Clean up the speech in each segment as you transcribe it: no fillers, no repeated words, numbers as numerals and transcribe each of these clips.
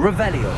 Revelio.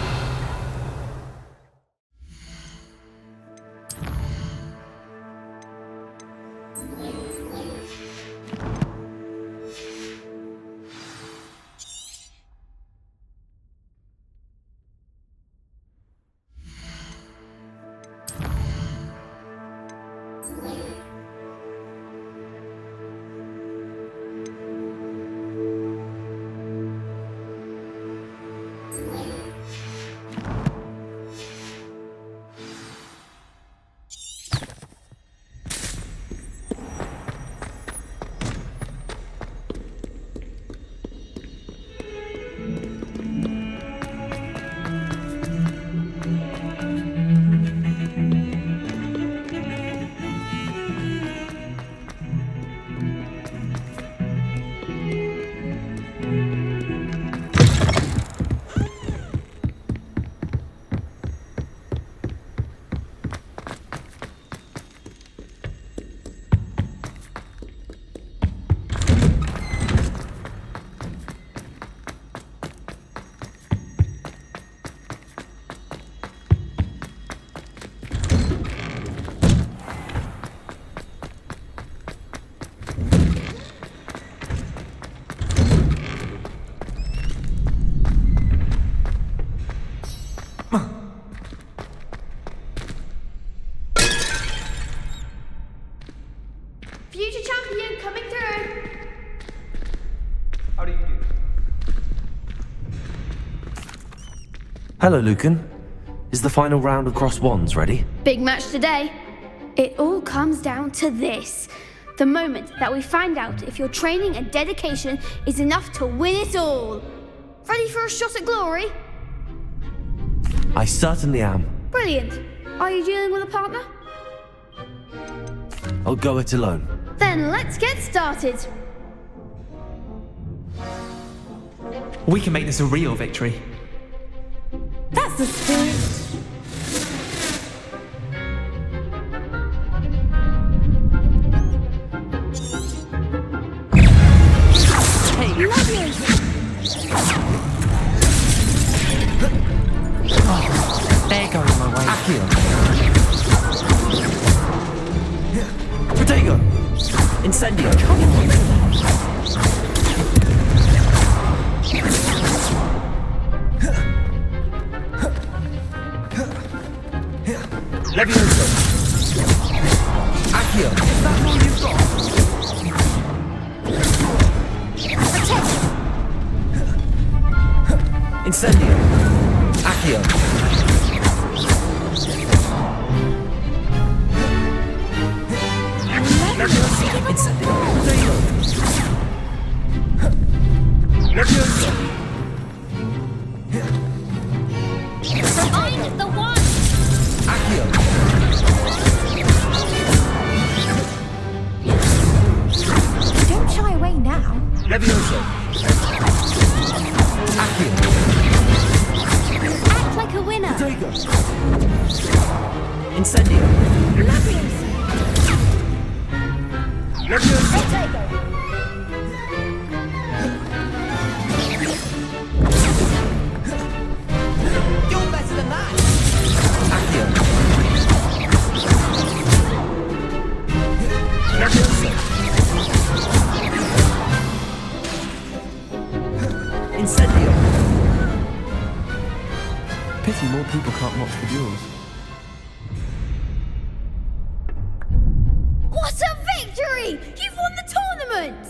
Future champion coming through. How do you do? Hello, Lucan. Is the final round of cross wands ready? Big match today. It all comes down to this. The moment that we find out if your training and dedication is enough to win it all. Ready for a shot at glory? I certainly am. Brilliant. Are you dealing with a partner? I'll go it alone. Then let's get started. We can make this a real victory. That's the spirit. Hey, Lovely. They're going my way. Accio. Protego. Incendio. Levioso. Accio. Is that all you've got? Incendio. Accio. Incendio. Levioso. Find the one. Accio. Don't shy away now. Levioso. Accio. Act like a winner. Protego. Incendio. Lovely. Levioso. You're better than that. Accio. Levioso. Incendio. Pity more people can't watch the duels. What a victory! You've won the tournament!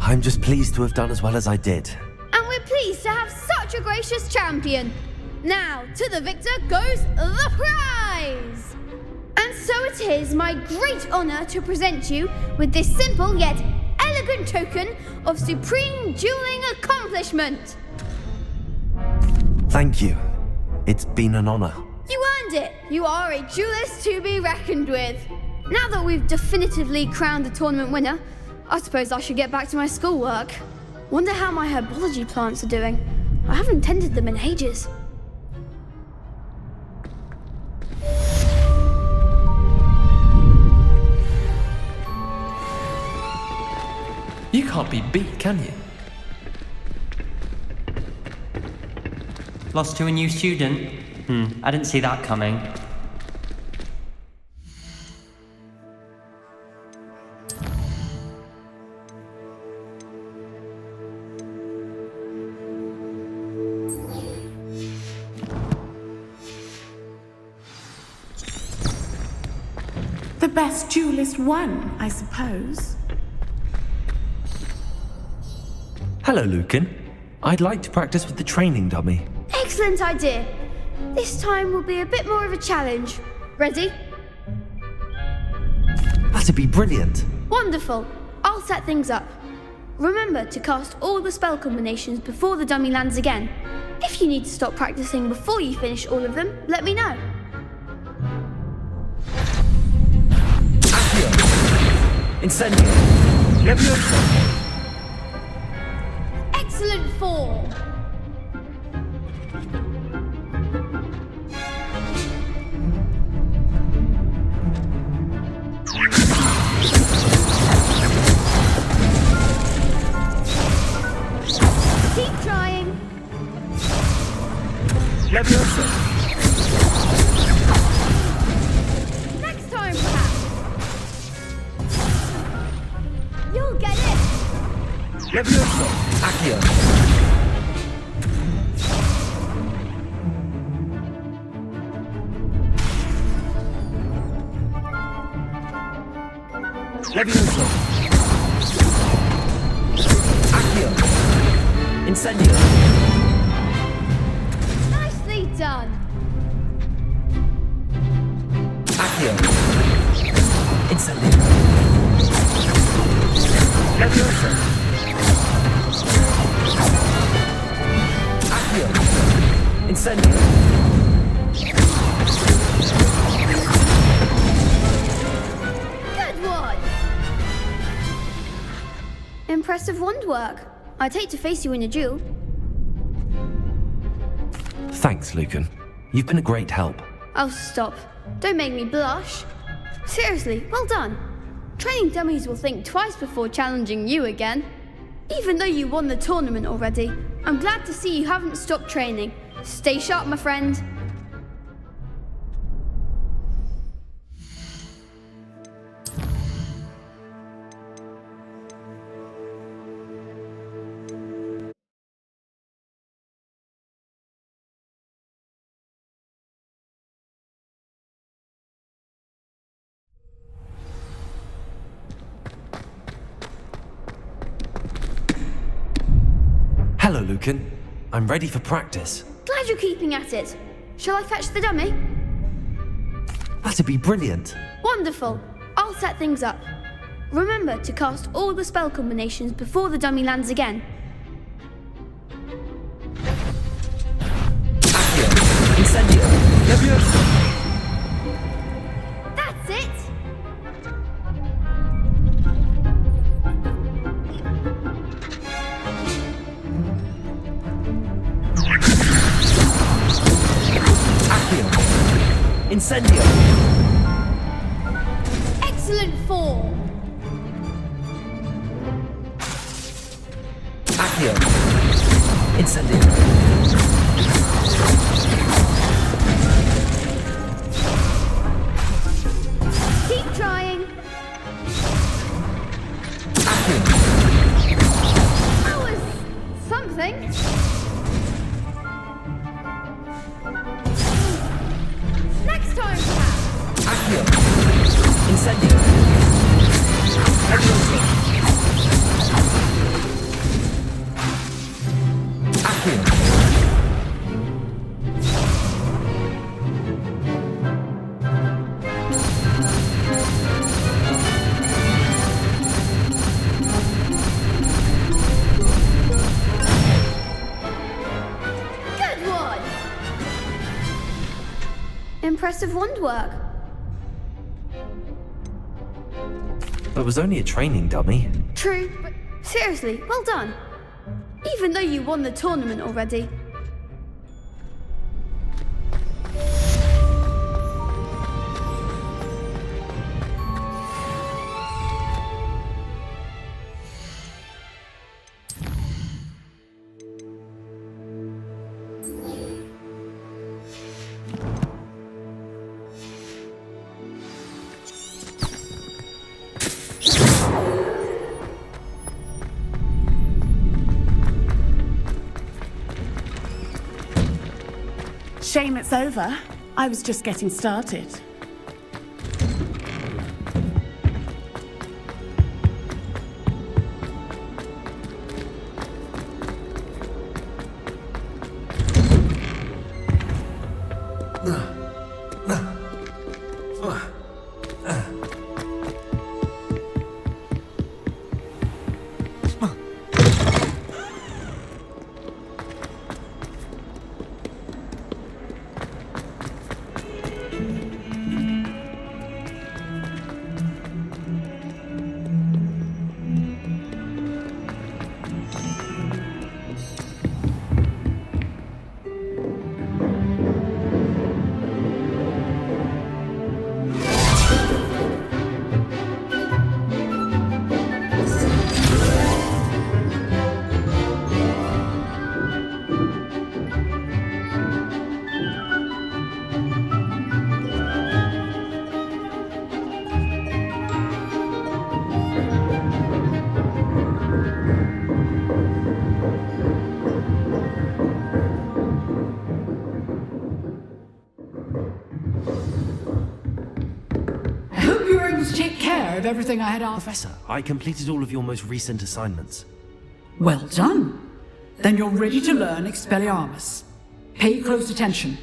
I'm just pleased to have done as well as I did. And we're pleased to have such a gracious champion. Now, to the victor goes the prize! And so it is my great honor to present you with this simple yet elegant token of supreme dueling accomplishment. Thank you. It's been an honor. You earned it. You are a duelist to be reckoned with. Now that we've definitively crowned the tournament winner, I suppose I should get back to my schoolwork. Wonder how my herbology plants are doing. I haven't tended them in ages. You can't be beat, can you? Lost to a new student? I didn't see that coming. The best duelist won, I suppose. Hello, Lucan. I'd like to practice with the training dummy. Excellent idea. This time will be a bit more of a challenge. Ready? That'd be brilliant. Wonderful. I'll set things up. Remember to cast all the spell combinations before the dummy lands again. If you need to stop practicing before you finish all of them, let me know. Incendio. Leviosa. Excellent form. Keep trying. Leviosa. Next time, perhaps. You'll get it. Leviosa. Accio. Leviosa. Accio. Incendio. Nicely done. Accio. Incendio. Leviosa. Accio. Incendio. Good one. Impressive wand work. I'd hate to face you in a duel. Thanks, Lucan. You've been a great help. Oh, stop. Don't make me blush. Seriously, well done. Training dummies will think twice before challenging you again. Even though you won the tournament already, I'm glad to see you haven't stopped training. Stay sharp, my friend. Hello, Lucan. I'm ready for practice. Glad you're keeping at it. Shall I fetch the dummy? That'd be brilliant. Wonderful. I'll set things up. Remember to cast all the spell combinations before the dummy lands again. Accio. Incendio. Leviosa. That's it! Accio. Incendio. Excellent form. Accio. Incendio. Keep trying. Accio. That was something. Next time, perhaps. Accio. Incendio. Leviosa. Accio. Good one. Impressive wand work. It was only a training dummy. True, but seriously, well done. Even though you won the tournament already. Shame it's over. I was just getting started. Everything I had asked. Professor, I completed all of your most recent assignments. Well done. Then you're ready to learn Expelliarmus. Pay close attention.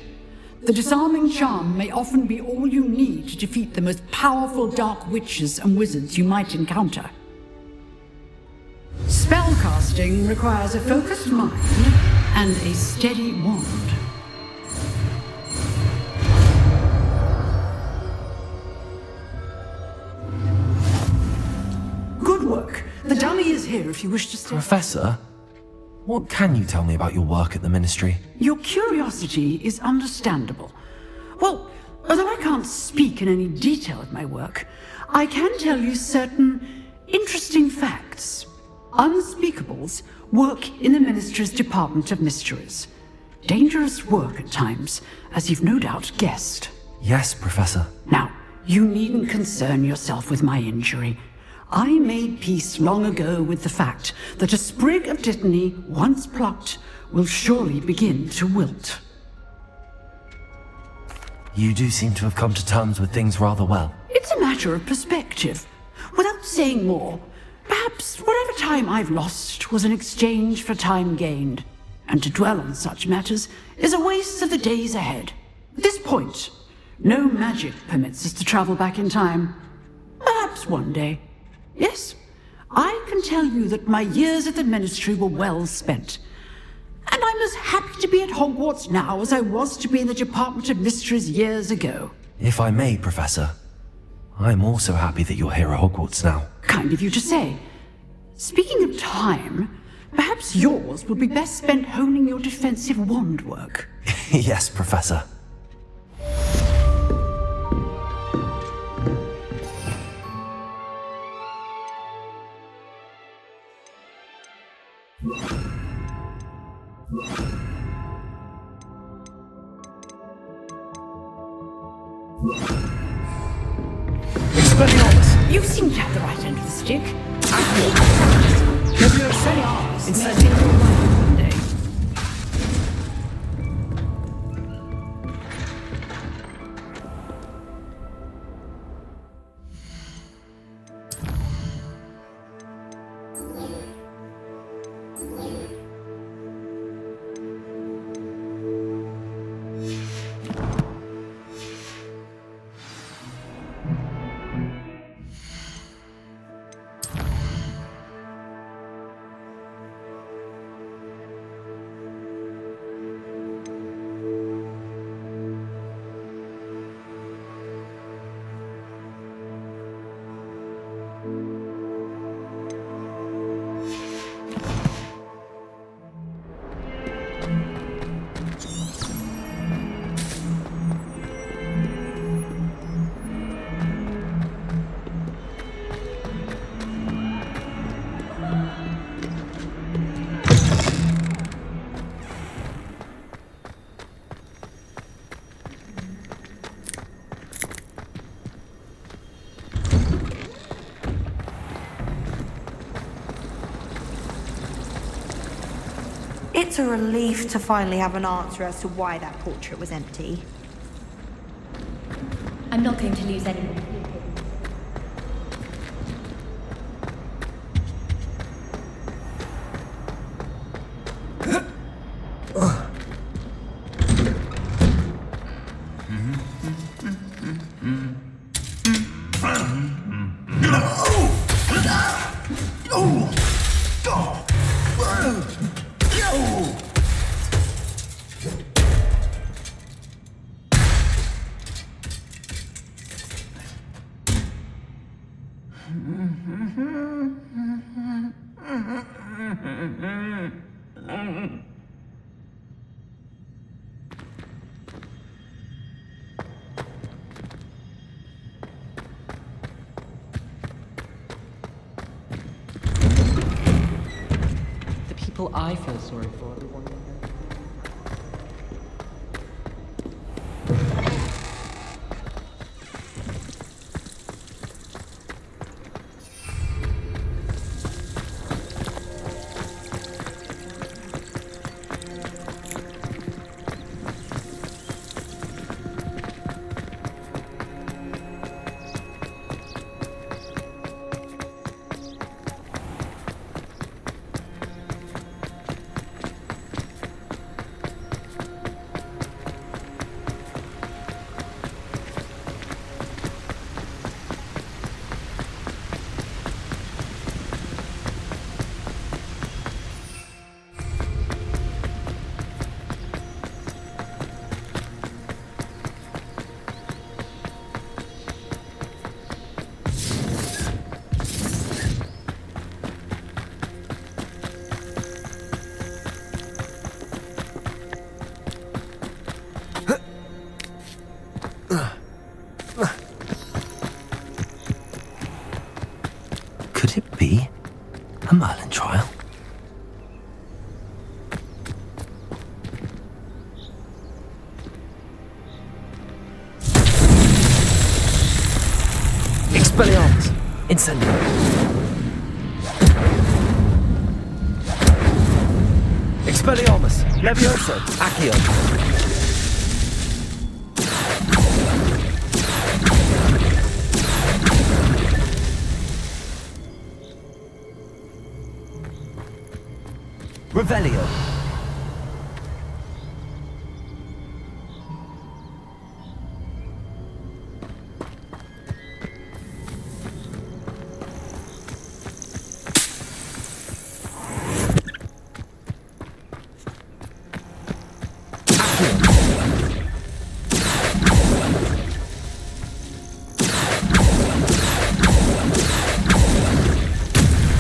The disarming charm may often be all you need to defeat the most powerful dark witches and wizards you might encounter. Spellcasting requires a focused mind and a steady wand. Good work. The dummy is here if you wish to stay. Professor, what can you tell me about your work at the Ministry? Your curiosity is understandable. Well, although I can't speak in any detail of my work, I can tell you certain interesting facts. Unspeakables work in the Ministry's Department of Mysteries. Dangerous work at times, as you've no doubt guessed. Yes, Professor. Now, you needn't concern yourself with my injury. I made peace long ago with the fact that a sprig of dittany, once plucked, will surely begin to wilt. You do seem to have come to terms with things rather well. It's a matter of perspective. Without saying more, perhaps whatever time I've lost was an exchange for time gained, and to dwell on such matters is a waste of the days ahead. At this point, no magic permits us to travel back in time. Perhaps one day. Yes, I can tell you that my years at the Ministry were well spent. And I'm as happy to be at Hogwarts now as I was to be in the Department of Mysteries years ago. If I may, Professor, I'm also happy that you're here at Hogwarts now. Kind of you to say. Speaking of time, perhaps yours would be best spent honing your defensive wand work. Yes, Professor. Expelliarmus! You seem to have the right end of the stick. Expelliarmus may take your life one day. It's a relief to finally have an answer as to why that portrait was empty. I'm not going to lose any more. The people I feel sorry for are the ones that Could it be a Merlin trial? Expelliarmus! Incendio! Expelliarmus! Levioso! Accio! Revelio!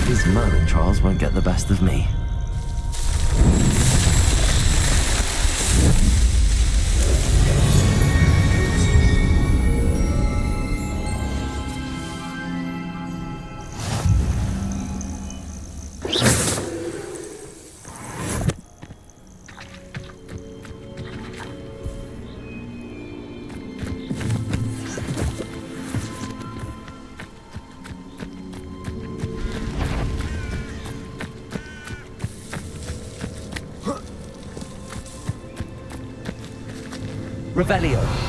These Merlin trials won't get the best of me. Revelio.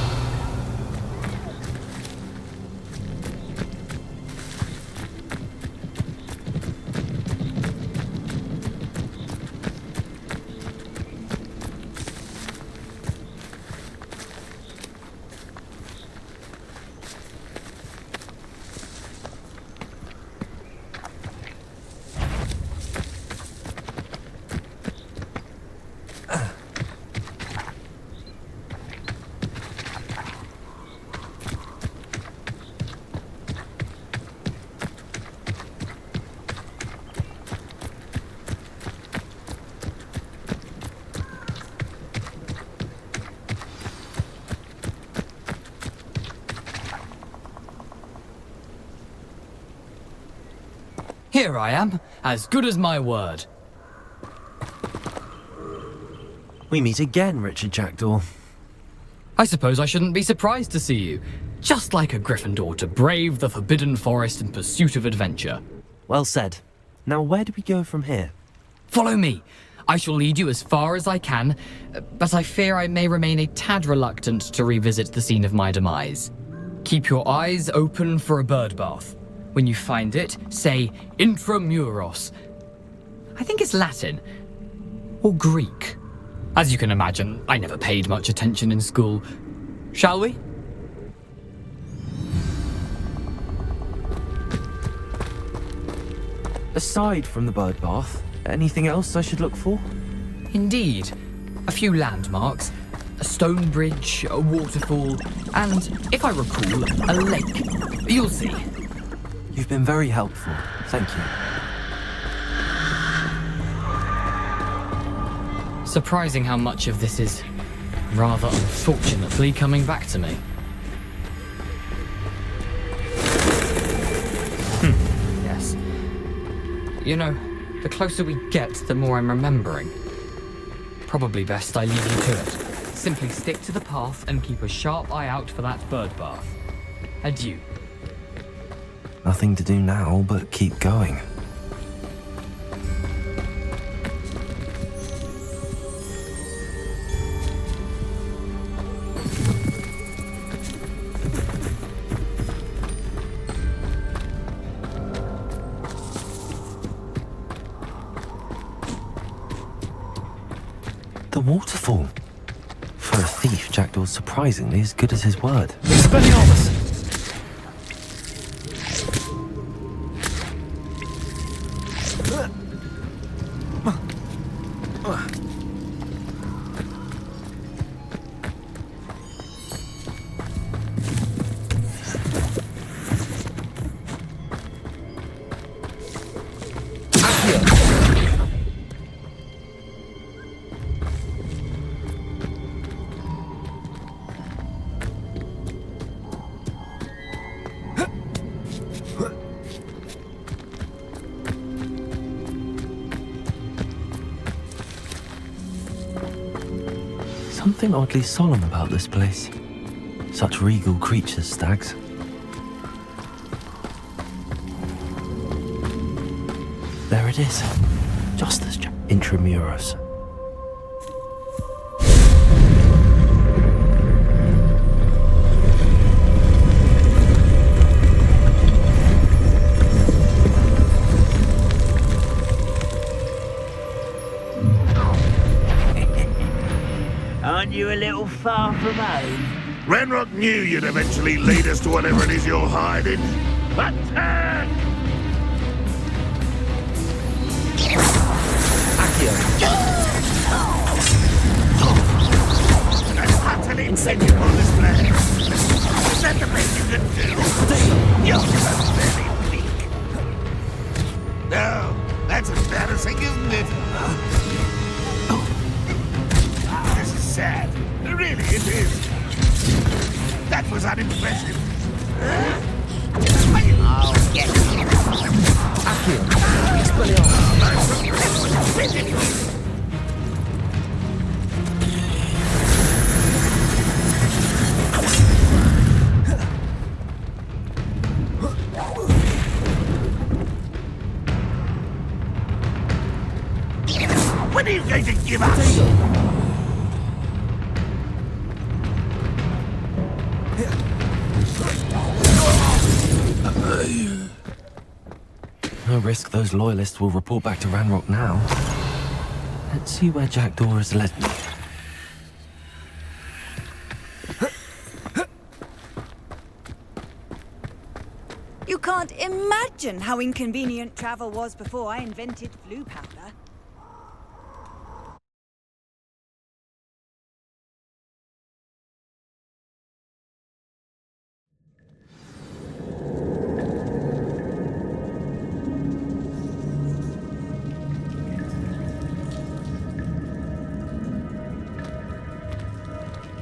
Here I am, as good as my word. We meet again, Richard Jackdaw. I suppose I shouldn't be surprised to see you. Just like a Gryffindor to brave the Forbidden Forest in pursuit of adventure. Well said. Now where do we go from here? Follow me. I shall lead you as far as I can, but I fear I may remain a tad reluctant to revisit the scene of my demise. Keep your eyes open for a bird bath. When you find it, say intramuros. I think it's Latin. Or Greek. As you can imagine, I never paid much attention in school. Shall we? Aside from the bird bath, anything else I should look for? Indeed. A few landmarks, a stone bridge, a waterfall, and, if I recall, a lake. You'll see. You've been very helpful. Thank you. Surprising how much of this is, rather unfortunately, coming back to me. Yes. You know, the closer we get, the more I'm remembering. Probably best I leave you to it. Simply stick to the path and keep a sharp eye out for that bird bath. Adieu. Nothing to do now but keep going. The waterfall. For a thief, Jackdaw's surprisingly as good as his word. Expelliarmus! Something oddly solemn about this place. Such regal creatures, stags. There it is. Just as intramuros. Aren't you a little far from home? Ranrock knew you'd eventually lead us to whatever it is you're hiding. Attack! That's utterly incendiary on this plan. Is that the best you can do? You're very weak. No, that's embarrassing, isn't it? This is sad. Really, it is. That was unimpressive. I'll get you. When are you going to give up? No risk those loyalists will report back to Ranrock now. Let's see where Jackdaw has led me. You can't imagine how inconvenient travel was before I invented blue powder.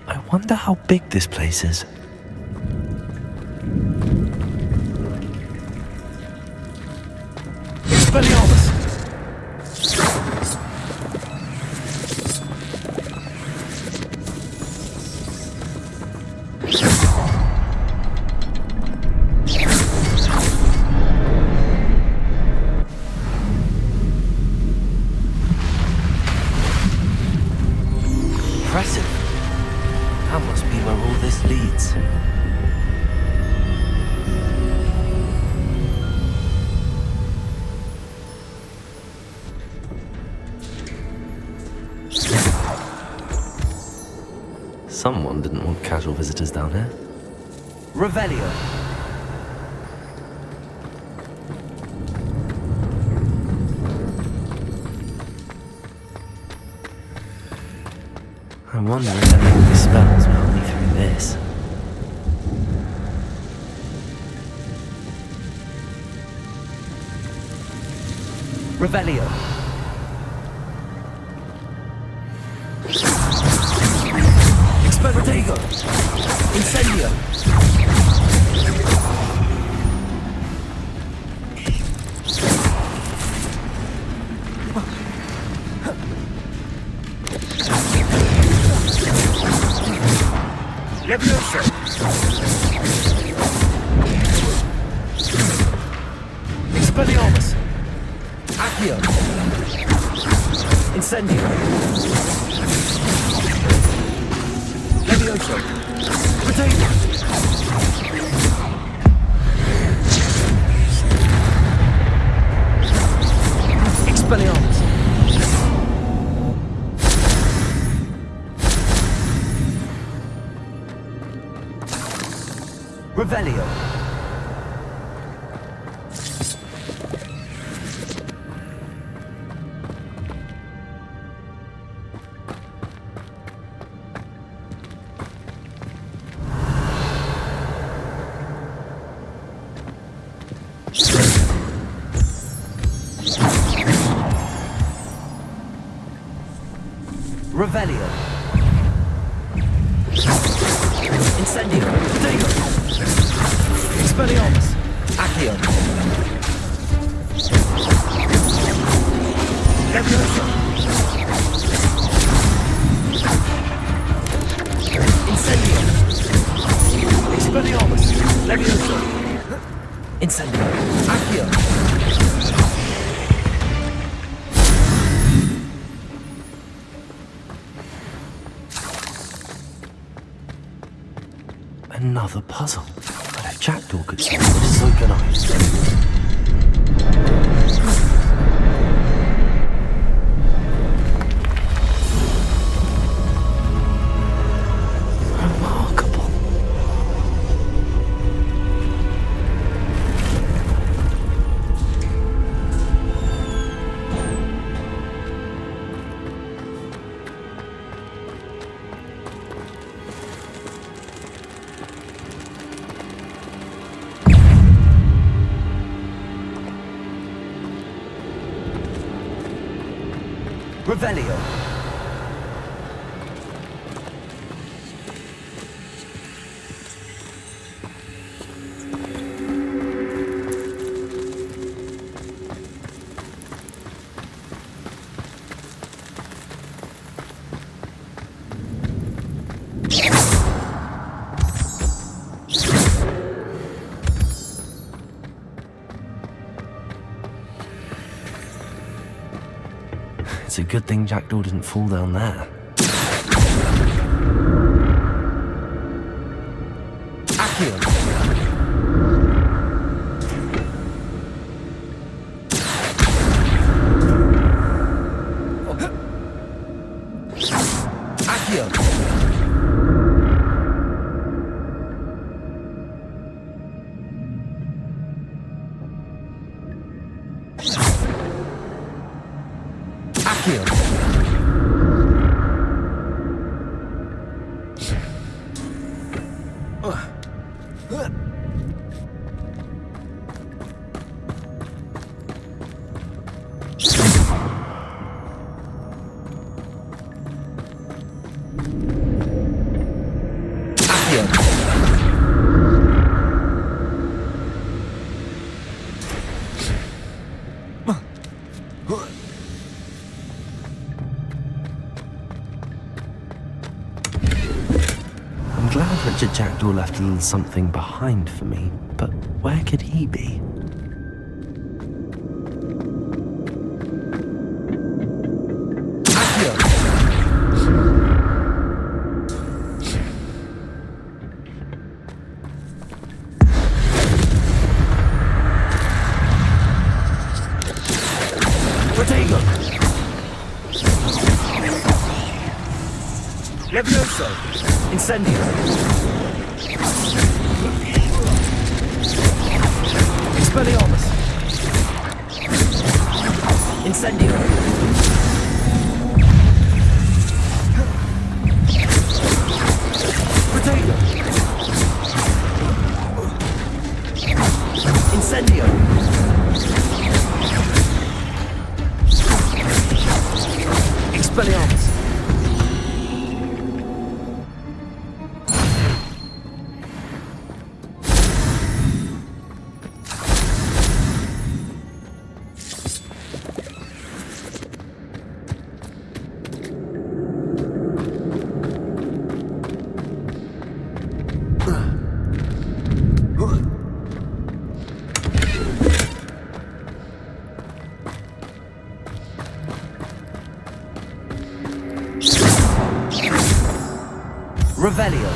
I wonder how big this place is. Expelliarmus! Someone didn't want casual visitors down here. Revelio. I wonder if any of these spells will help me through this. Revelio. Expertego. Incendio. Levioso. Expelliarmus. Accio. Incendio. Levioso. Potato. Expelliarmus. Revelio. Revelio. Incendio. Potato. Expelliarmus. Accio. Levioso. Incendio. Expelliarmus. Levioso. Incendio. Accio. Another puzzle. But if Jackdaw could solve it, so can I. Remarkable. Revelio. It's a good thing Jackdaw didn't fall down there. Accio. Accio. Accio. I'm glad Richard Jackdaw left a little something behind for me, but where could he be? Levioso! Incendio! Expelliarmus! Incendio! Potato! Incendio! Expelliarmus! Revelio.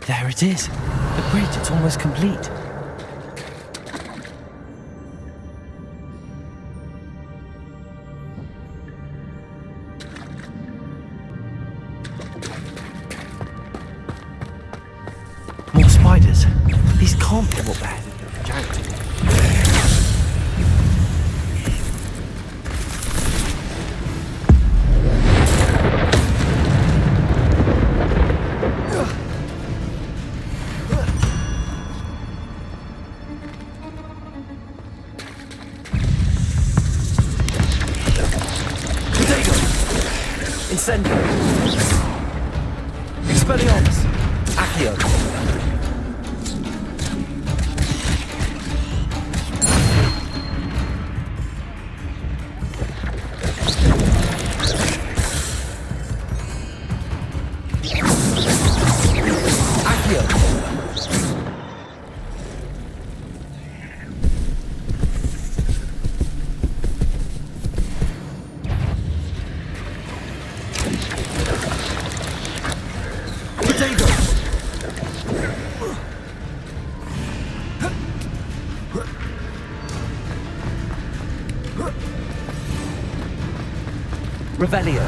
There it is. The bridge, it's almost complete. More spiders. These can't be what they're headed for, Jack. Incendio! Expelliarmus! Accio! Accio! Potato! Revelio.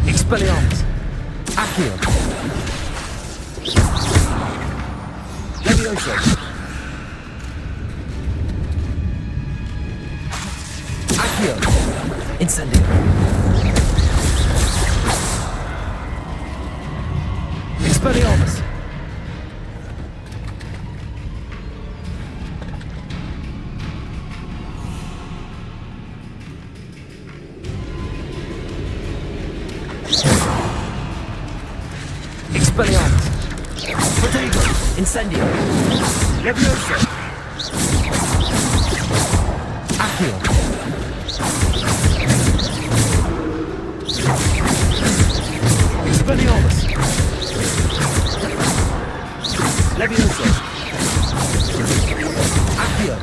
Expelliarmus. Accio. Levioso. Accio. Incendio. Expelliarmus. Expelliarmus. Potato. Incendio. Levioso. Accio. Expelliarmus. Levioso. Accio.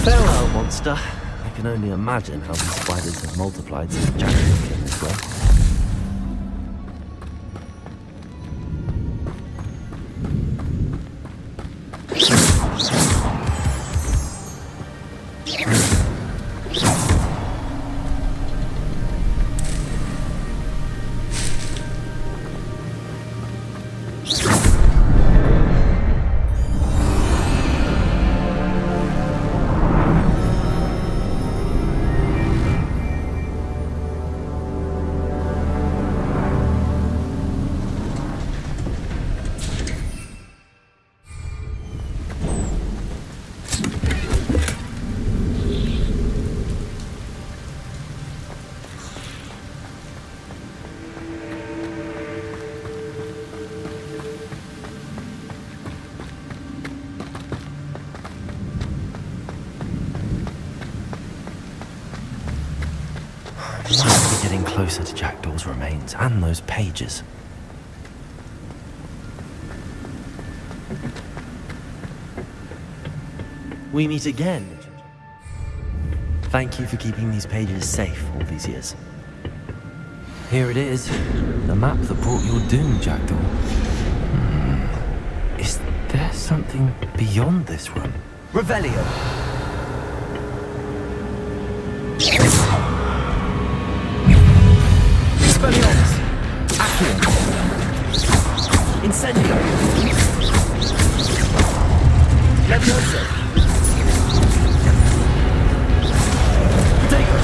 Farewell, monster. I can only imagine how these spiders have multiplied since Jack came this way. closer to Jackdaw's remains and those pages. We meet again. Thank you for keeping these pages safe all these years. Here it is, the map that brought your doom, Jackdaw. Is there something beyond this room? Revelio. Expelliarmus. Accio. Incendio. Levioso. Protego.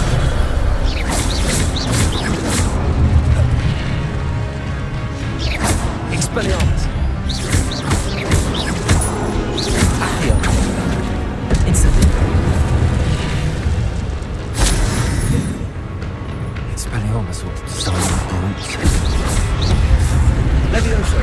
Expelliarmus. Accio. Incendio. Expelliarmus or some brutes. Levioso.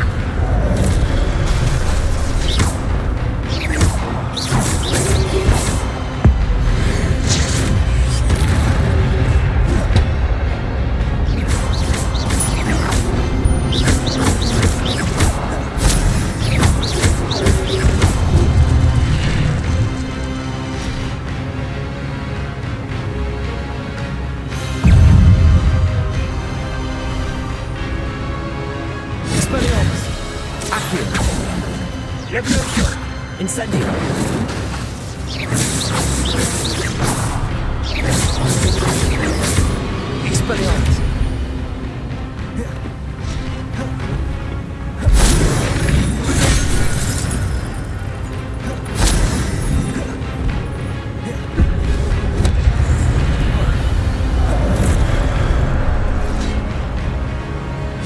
Expelliarmus. Accio. Levioso. Incendio. Expelliarmus.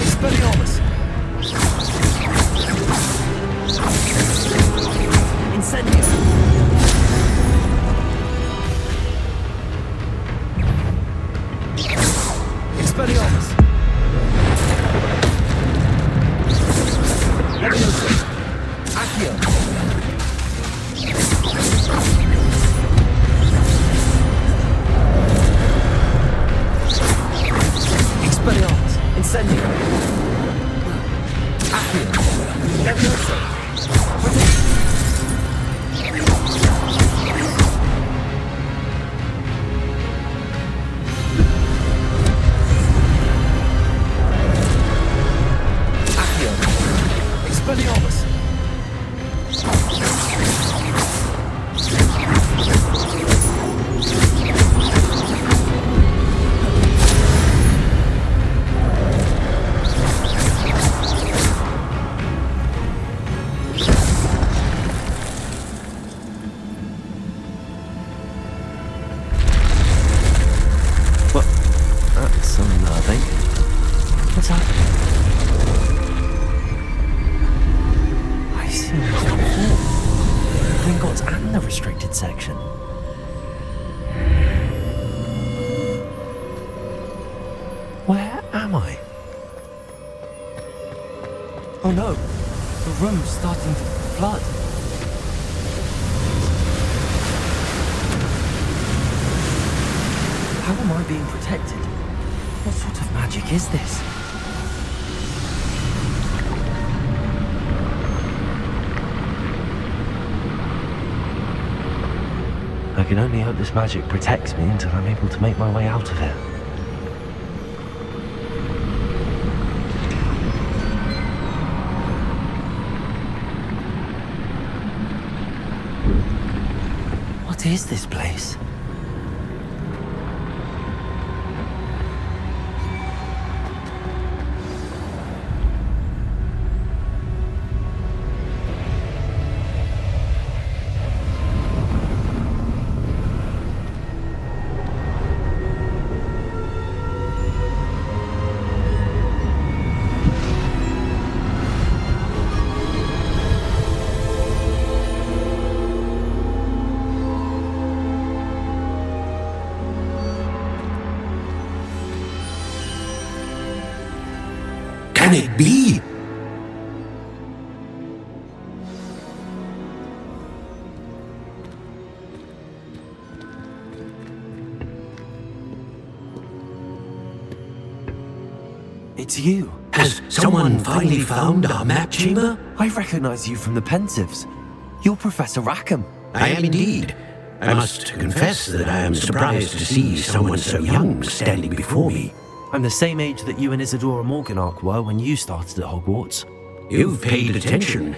Expelliarmus. Incendio. Expelliarmus. Levioso. Accio. Expelliarmus. Incendio. Accio. Levioso. Accio. Expelliarmus. Well, that's unnerving. What's happening? I've seen this before. Gringotts and the restricted section. Where am I? Oh no, the room's starting to flood. How am I being protected? What sort of magic is this? I can only hope this magic protects me until I'm able to make my way out of here. What is this place? Can it be? it's you. Has someone finally found our map chamber? I recognize you from the Pensieves. You're Professor Rackham. I am indeed. I must confess that I am surprised to see someone so young standing before me. I'm the same age that you and Isadora Morganach were when you started at Hogwarts. You've paid attention,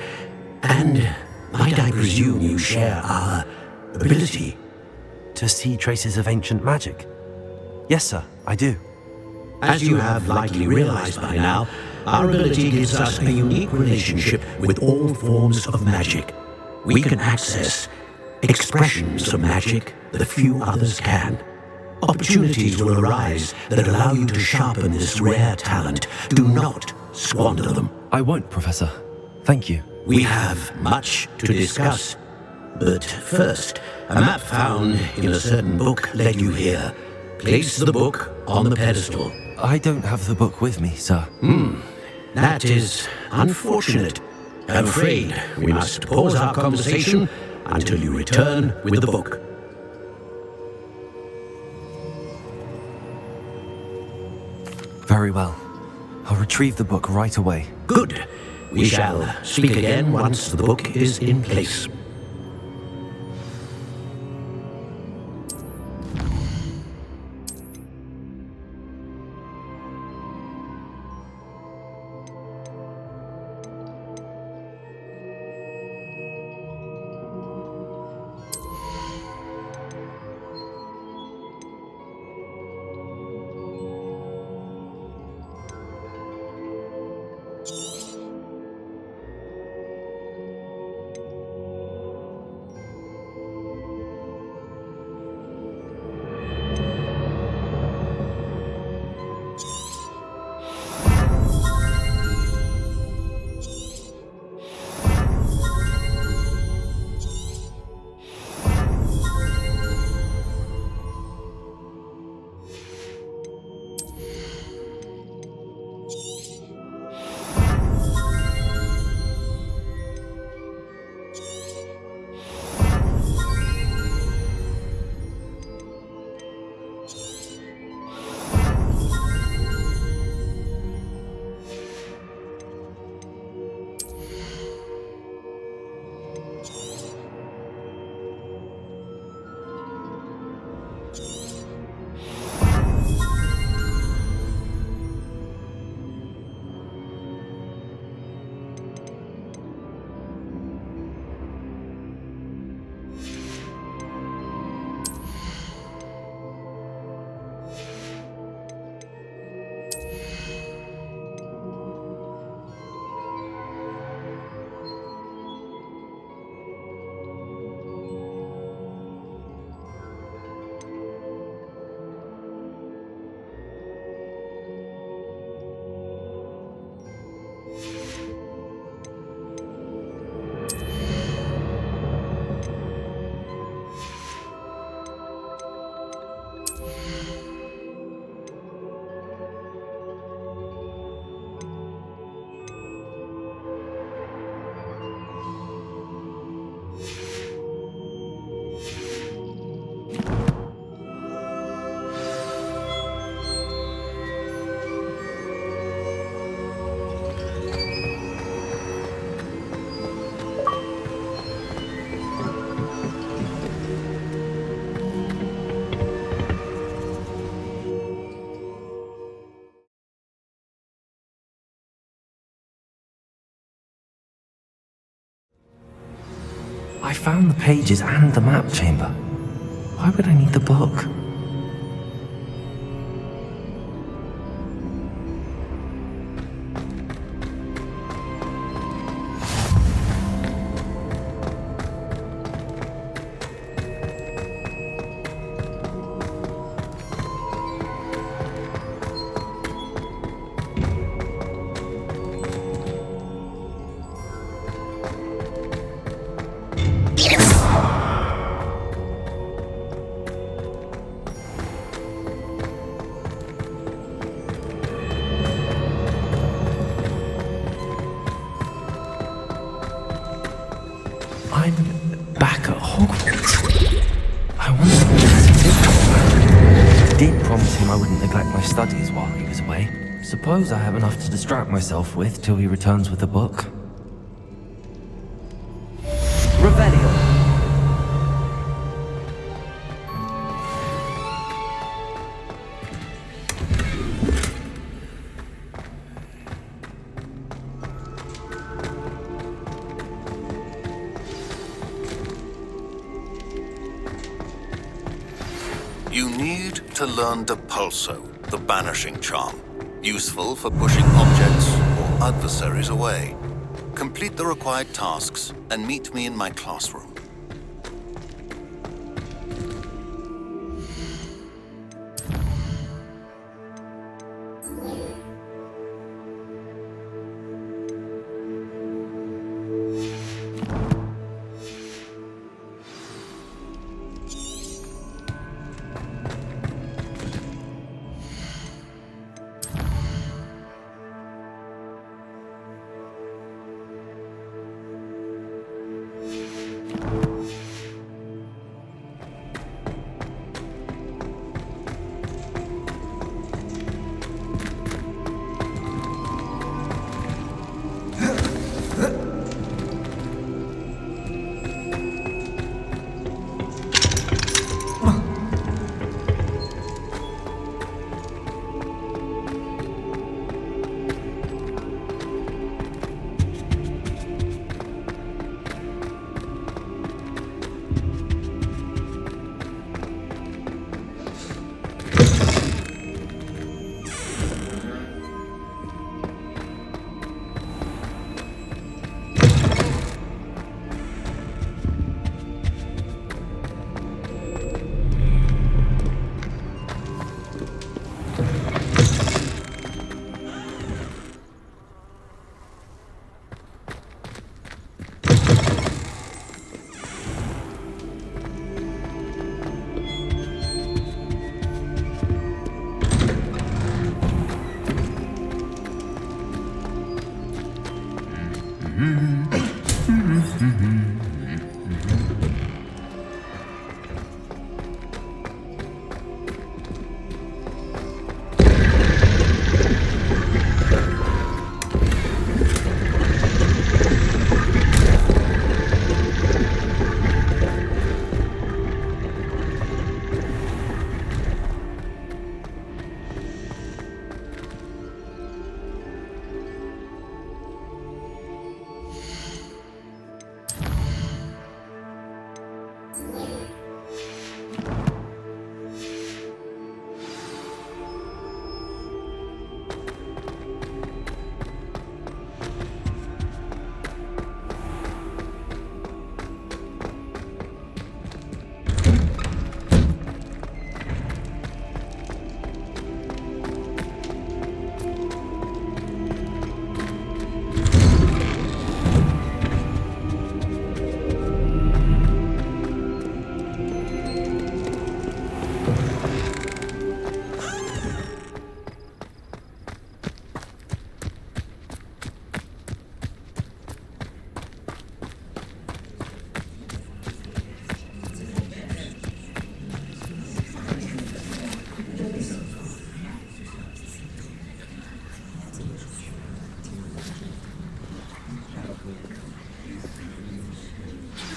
and might I presume you share our ability? To see traces of ancient magic? Yes, sir, I do. As you have likely realized by now, our ability gives us a unique relationship with all forms of magic. We can access expressions of magic that few others can. Opportunities will arise that allow you to sharpen this rare talent. Do not squander them. I won't, Professor. Thank you. We have much to discuss. But first, a map found in a certain book led you here. Place the book on the pedestal. I don't have the book with me, sir. That is unfortunate. I'm afraid we must pause our conversation until you return with the book. Very well. I'll retrieve the book right away. Good. We shall speak again once the book is in place. I found the pages and the map chamber. Why would I need the book? I'm back at Hogwarts. I wonder what he did. I did promise him I wouldn't neglect my studies while he was away. Suppose I have enough to distract myself with till he returns with the book. Revelio. You need to learn Depulso, the banishing charm. Useful for pushing objects or adversaries away. Complete the required tasks and meet me in my classroom.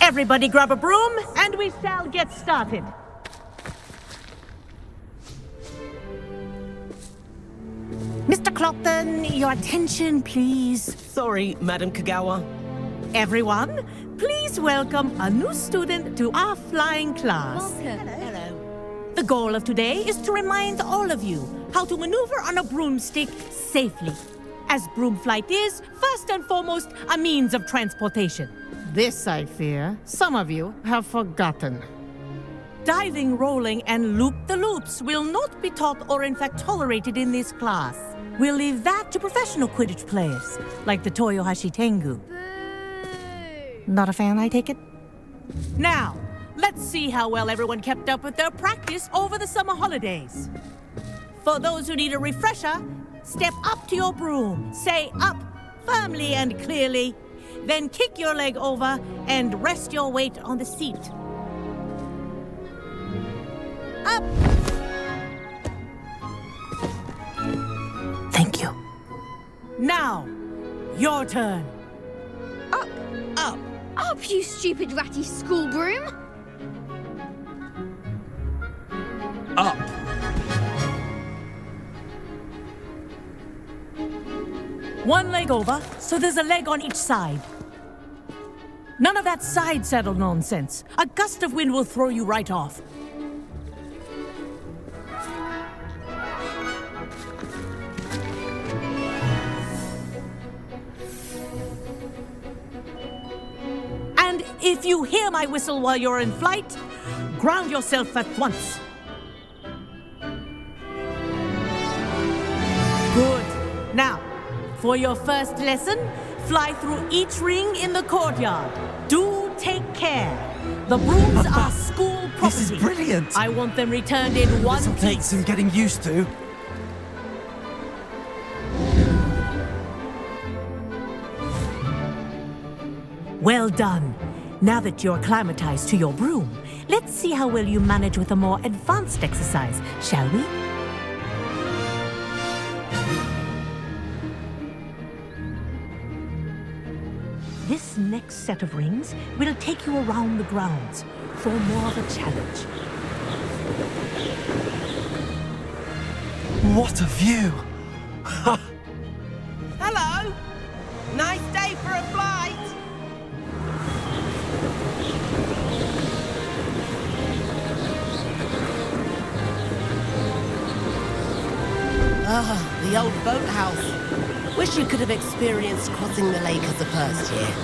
Everybody grab a broom, and we shall get started. Mr. Clopton, your attention, please. Sorry, Madam Kagawa. Everyone, please welcome a new student to our flying class. Welcome. Hello. The goal of today is to remind all of you how to maneuver on a broomstick safely, as broom flight is, first and foremost, a means of transportation. This, I fear, some of you have forgotten. Diving, rolling, and loop-the-loops will not be taught or in fact tolerated in this class. We'll leave that to professional Quidditch players, like the Toyohashi Tengu. Not a fan, I take it? Now, let's see how well everyone kept up with their practice over the summer holidays. For those who need a refresher, step up to your broom, say up firmly and clearly, then kick your leg over and rest your weight on the seat. Up! Thank you. Now, your turn. Up. Up. Up, you stupid ratty school broom. Up. One leg over, so there's a leg on each side. None of that side saddle nonsense. A gust of wind will throw you right off. And if you hear my whistle while you're in flight, ground yourself at once. Good. Now, for your first lesson, fly through each ring in the courtyard. Do take care. The brooms are school property. This is brilliant. I want them returned in one This'll take piece. some getting used to. Well done. Now that you're acclimatized to your broom, let's see how well you manage with a more advanced exercise, shall we? This next set of rings will take you around the grounds for more of a challenge. What a view! Hello. Nice day for a flight. Ah, the old boathouse. Wish you could have experienced crossing the lake as a first year.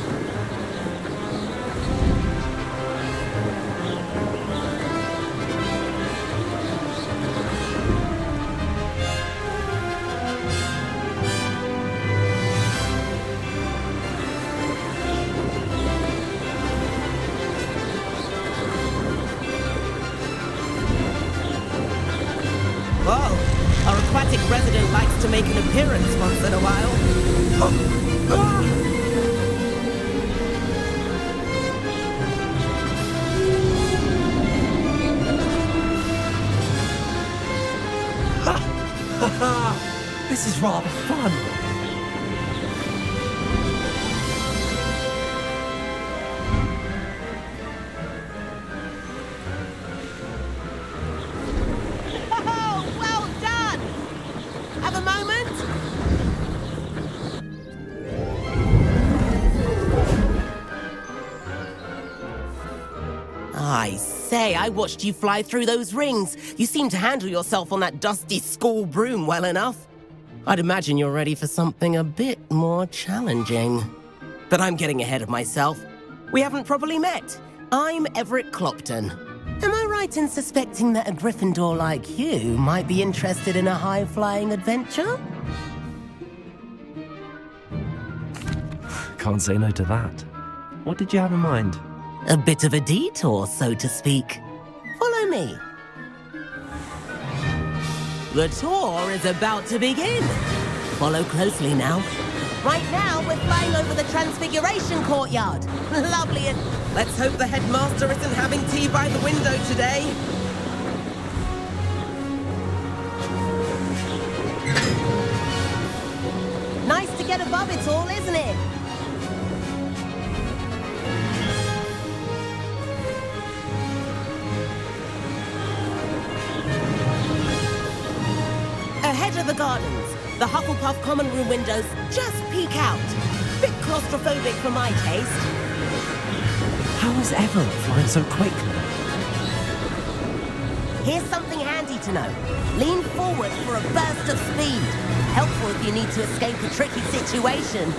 Whoa, our aquatic resident likes to make an appearance once in a while. This is rather fun. Oh, well done! Have a moment? I say, I watched you fly through those rings. You seem to handle yourself on that dusty school broom well enough. I'd imagine you're ready for something a bit more challenging. But I'm getting ahead of myself. We haven't properly met. I'm Everett Clopton. Am I right in suspecting that a Gryffindor like you might be interested in a high-flying adventure? Can't say no to that. What did you have in mind? A bit of a detour, so to speak. Follow me. The tour is about to begin. Follow closely now. Right now, we're flying over the Transfiguration Courtyard. Lovely, and let's hope the headmaster isn't having tea by the window today. Nice to get above it all, isn't it? Ahead of the gardens, the Hufflepuff common room windows just peek out. Bit claustrophobic for my taste. How is Everett flying so quickly? Here's something handy to know. Lean forward for a burst of speed. Helpful if you need to escape a tricky situation.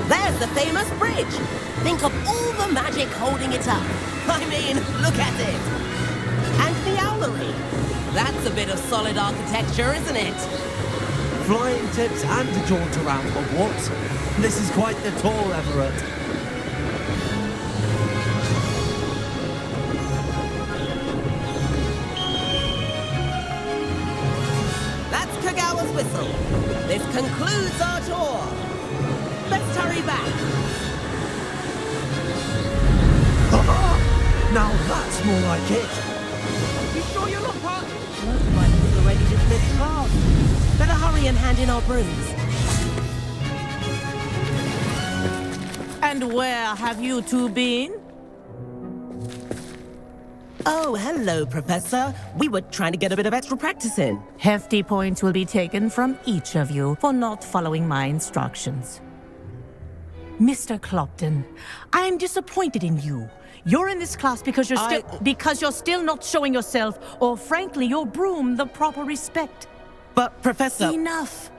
There's the famous bridge. Think of all the magic holding it up. I mean, look at it. And the owlery. That's a bit of solid architecture, isn't it? Flying tips and a jaunt around Hogwarts. This is quite the tour, Everett. That's Kagawa's whistle. This concludes our tour. Let's hurry back. Now that's more like it. You sure you're not part? Looks like we're ready to flip class. Better hurry and hand in our brooms. And where have you two been? Oh, hello, Professor. We were trying to get a bit of extra practice in. Hefty points will be taken from each of you for not following my instructions. Mr. Clopton, I am disappointed in you. You're in this class because you're still not showing yourself, or frankly, your broom, the proper respect. But, Professor... Enough!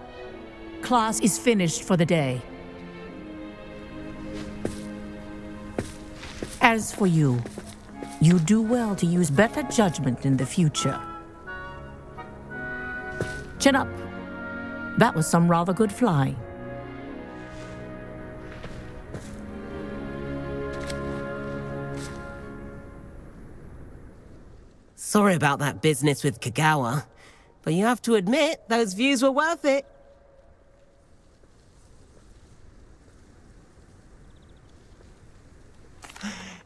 Class is finished for the day. As for you, you do well to use better judgment in the future. Chin up. That was some rather good flying. Sorry about that business with Kagawa, but you have to admit, those views were worth it.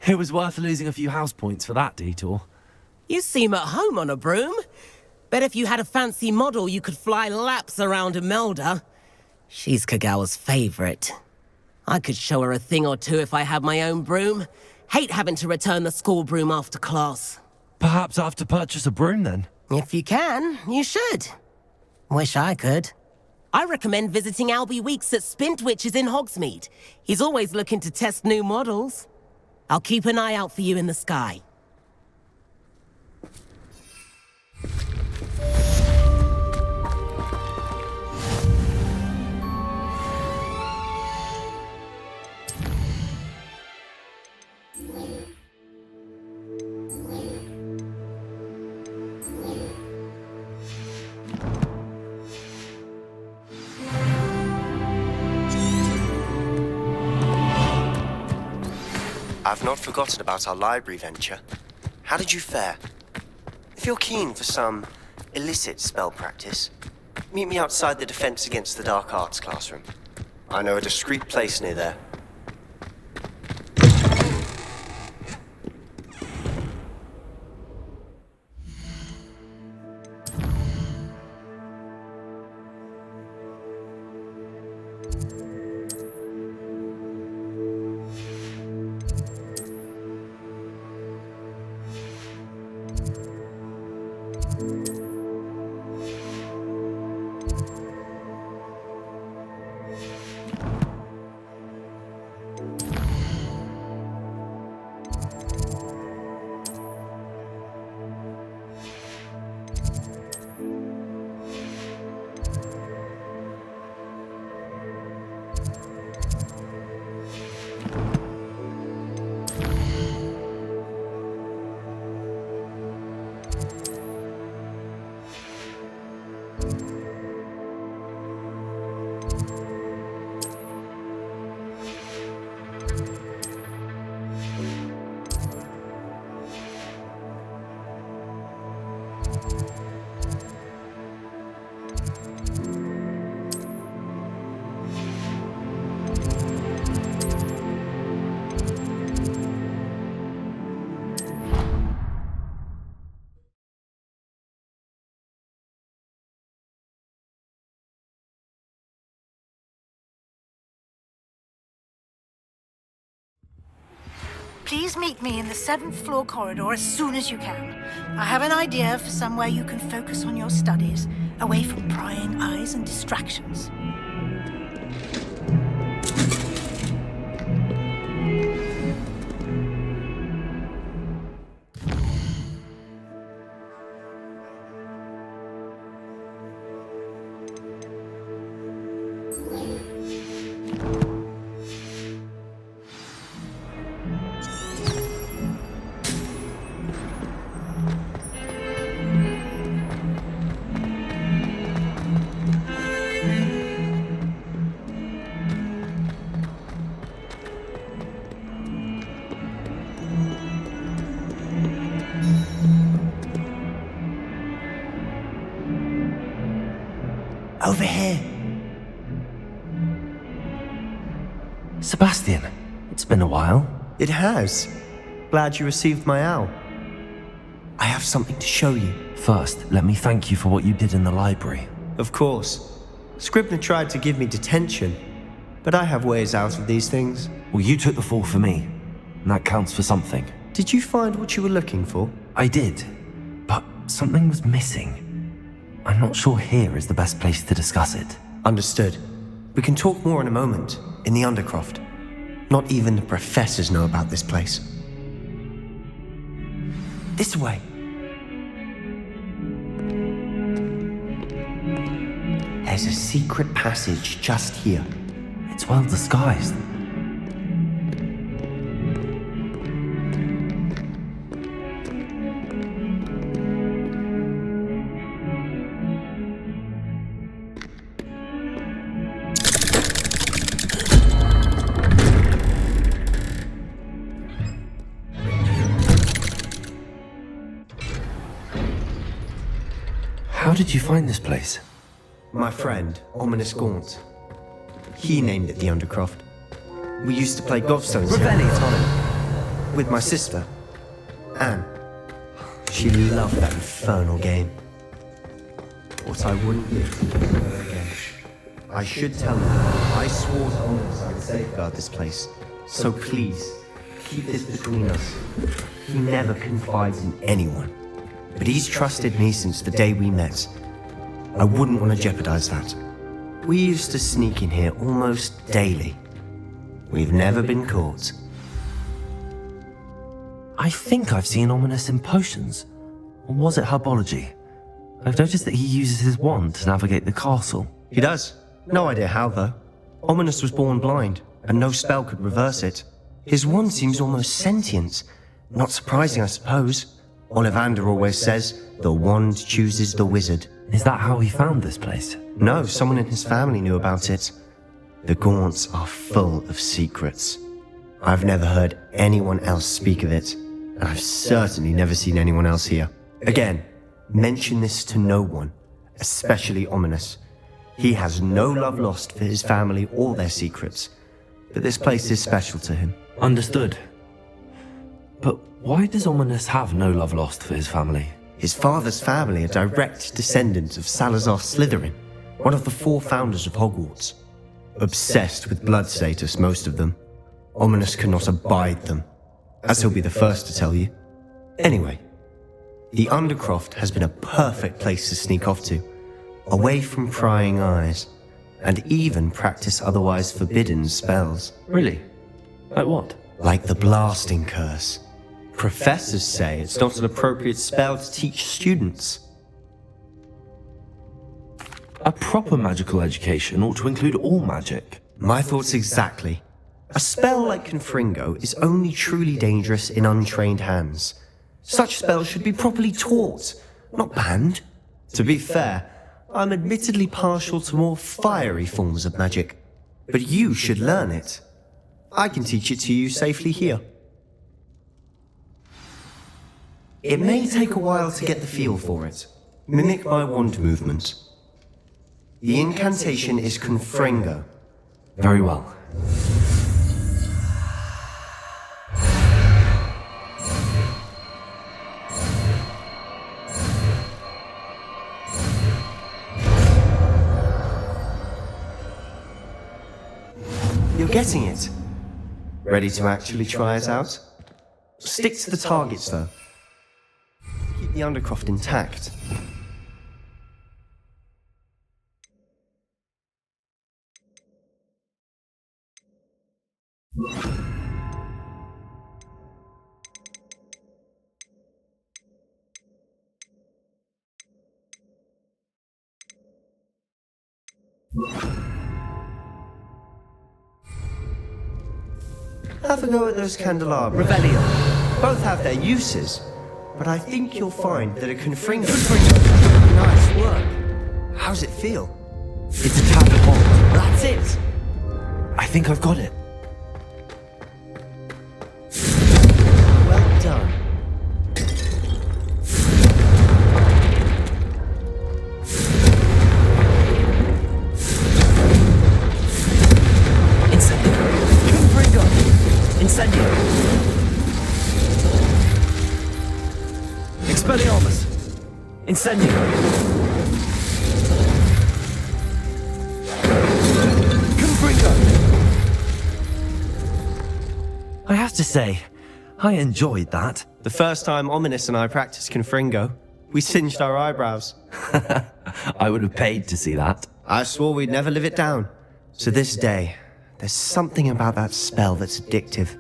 It was worth losing a few house points for that detour. You seem at home on a broom. Bet if you had a fancy model, you could fly laps around Imelda. She's Kagawa's favorite. I could show her a thing or two if I had my own broom. Hate having to return the school broom after class. Perhaps I have to purchase a broom then? If you can, you should. Wish I could. I recommend visiting Albie Weeks at Spintwitches in Hogsmeade. He's always looking to test new models. I'll keep an eye out for you in the sky. I've not forgotten about our library venture. How did you fare? If you're keen for some illicit spell practice, meet me outside the Defense Against the Dark Arts classroom. I know a discreet place near there. Please meet me in the 7th floor corridor as soon as you can. I have an idea for somewhere you can focus on your studies, away from prying eyes and distractions. Sebastian, it's been a while. It has. Glad you received my owl. I have something to show you. First, let me thank you for what you did in the library. Of course. Scribner tried to give me detention, but I have ways out of these things. Well, you took the fall for me, and that counts for something. Did you find what you were looking for? I did, but something was missing. I'm not sure here is the best place to discuss it. Understood. We can talk more in a moment, in the Undercroft. Not even the professors know about this place. This way. There's a secret passage just here. It's well disguised. How did you find this place? My friend, Ominous Gaunt. He named it the Undercroft. We used to play gobstones here with my sister, Anne. She loved that infernal game. What I wouldn't live to do ever again. I should tell you, I swore to Ominous I'd safeguard this place. So please, keep this between us. He never confides in anyone. But he's trusted me since the day we met. I wouldn't want to jeopardize that. We used to sneak in here almost daily. We've never been caught. I think I've seen Ominous in potions. Or was it herbology? I've noticed that he uses his wand to navigate the castle. He does. No idea how, though. Ominous was born blind, and no spell could reverse it. His wand seems almost sentient. Not surprising, I suppose. Ollivander always says, the wand chooses the wizard. Is that how he found this place? No, someone in his family knew about it. The Gaunts are full of secrets. I've never heard anyone else speak of it, and I've certainly never seen anyone else here. Again, mention this to no one, especially Ominous. He has no love lost for his family or their secrets, but this place is special to him. Understood. But why does Ominous have no love lost for his family? His father's family are direct descendants of Salazar Slytherin, one of the 4 founders of Hogwarts. Obsessed with blood status, most of them. Ominous cannot abide them, as he'll be the first to tell you. Anyway, the Undercroft has been a perfect place to sneak off to, away from prying eyes, and even practice otherwise forbidden spells. Really? Like what? Like the blasting curse. Professors say it's not an appropriate spell to teach students. A proper magical education ought to include all magic. My thoughts exactly. A spell like Confringo is only truly dangerous in untrained hands. Such spells should be properly taught, not banned. To be fair, I'm admittedly partial to more fiery forms of magic, but you should learn it. I can teach it to you safely here. It may take a while to get the feel for it. Mimic my wand movement. The incantation is Confringo. Very well. You're getting it. Ready to actually try it out? Stick to the targets, though. Keep the Undercroft intact. Have a go at those candelabras. Rebellion. Both have their uses, but I think you'll find that a Confringo... Nice work. How's it feel? It's a tad hot. That's it. I think I've got it. Well done. Incendio! Expelliarmus! Incendio! Confringo! I have to say, I enjoyed that. The first time Ominous and I practiced Confringo, we singed our eyebrows. I would have paid to see that. I swore we'd never live it down. To this day, there's something about that spell that's addictive.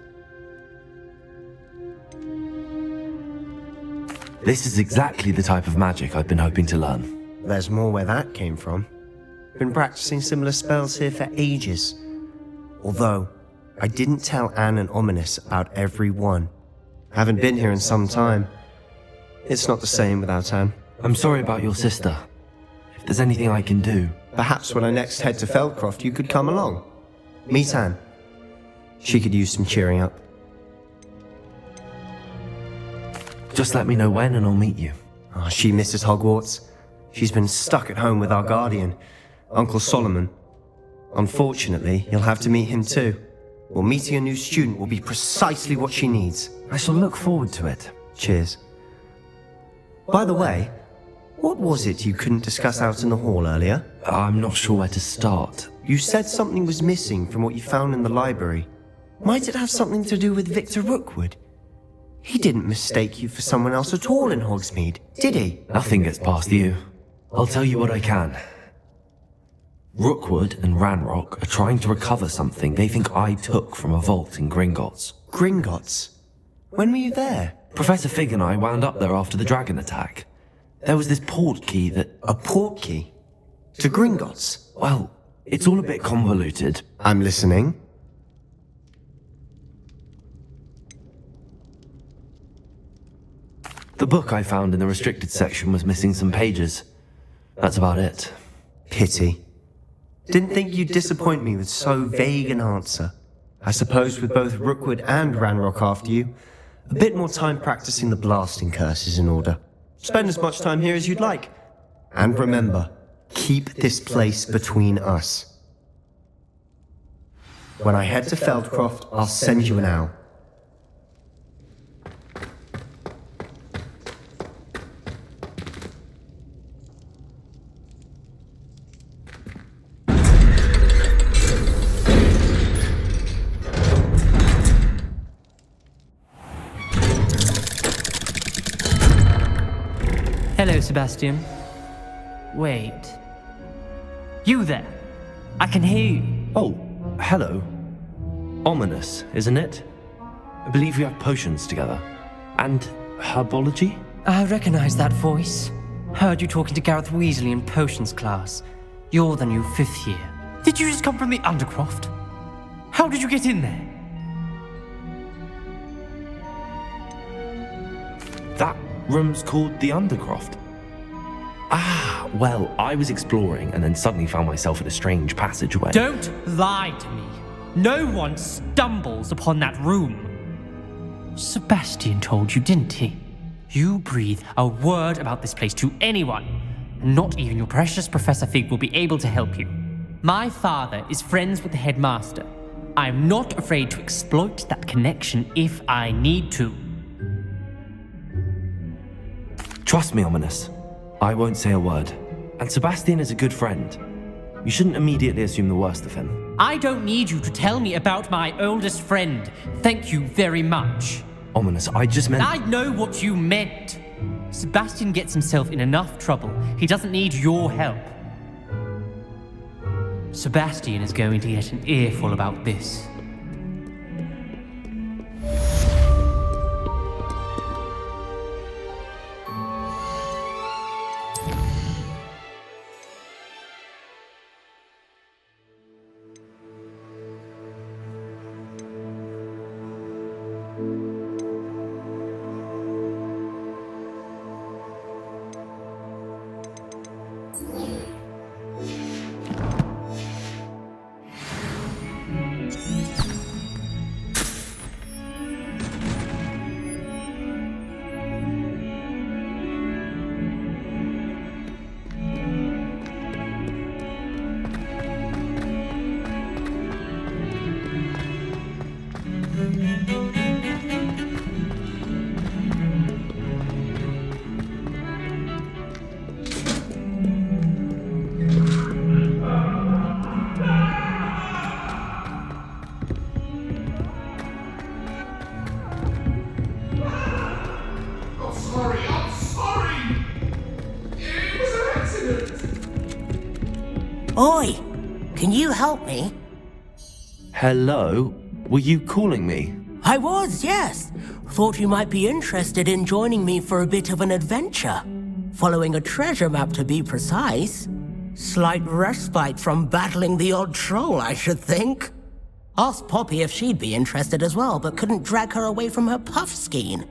This is exactly the type of magic I've been hoping to learn. There's more where that came from. Been practicing similar spells here for ages. Although, I didn't tell Anne and Ominous about every one. Haven't been here in some time. It's not the same without Anne. I'm sorry about your sister. If there's anything I can do... Perhaps when I next head to Feldcroft, you could come along. Meet Anne. She could use some cheering up. Just let me know when and I'll meet you. Oh, she misses Hogwarts. She's been stuck at home with our guardian, Uncle Solomon. Unfortunately, you'll have to meet him too. Well, meeting a new student will be precisely what she needs. I shall look forward to it. Cheers. By the way, what was it you couldn't discuss out in the hall earlier? I'm not sure where to start. You said something was missing from what you found in the library. Might it have something to do with Victor Rookwood? He didn't mistake you for someone else at all in Hogsmeade, did he? Nothing gets past you. I'll tell you what I can. Rookwood and Ranrock are trying to recover something they think I took from a vault in Gringotts. Gringotts? When were you there? Professor Fig and I wound up there after the dragon attack. There was this port key that... A port key? To Gringotts? Well, it's all a bit convoluted. I'm listening. The book I found in the restricted section was missing some pages. That's about it. Pity. Didn't think you'd disappoint me with so vague an answer. I suppose with both Rookwood and Ranrock after you, a bit more time practicing the blasting curse is in order. Spend as much time here as you'd like. And remember, keep this place between us. When I head to Feldcroft, I'll send you an owl. Hello, Sebastian. Wait. You there? I can hear you. Oh, hello. Ominous, isn't it? I believe we have potions together. And herbology? I recognize that voice. Heard you talking to Gareth Weasley in potions class. You're the new 5th year. Did you just come from the Undercroft? How did you get in there? That room's called the Undercroft. Ah, well, I was exploring and then suddenly found myself in a strange passageway. Don't lie to me. No one stumbles upon that room. Sebastian told you, didn't he? You breathe a word about this place to anyone, and not even your precious Professor Fig will be able to help you. My father is friends with the headmaster. I'm not afraid to exploit that connection if I need to. Trust me, Ominous. I won't say a word. And Sebastian is a good friend. You shouldn't immediately assume the worst of him. I don't need you to tell me about my oldest friend. Thank you very much. Ominous, I just meant... I know what you meant. Sebastian gets himself in enough trouble. He doesn't need your help. Sebastian is going to get an earful about this. Oi! Can you help me? Hello? Were you calling me? I was, yes. Thought you might be interested in joining me for a bit of an adventure. Following a treasure map, to be precise. Slight respite from battling the odd troll, I should think. Asked Poppy if she'd be interested as well, but couldn't drag her away from her puff skein.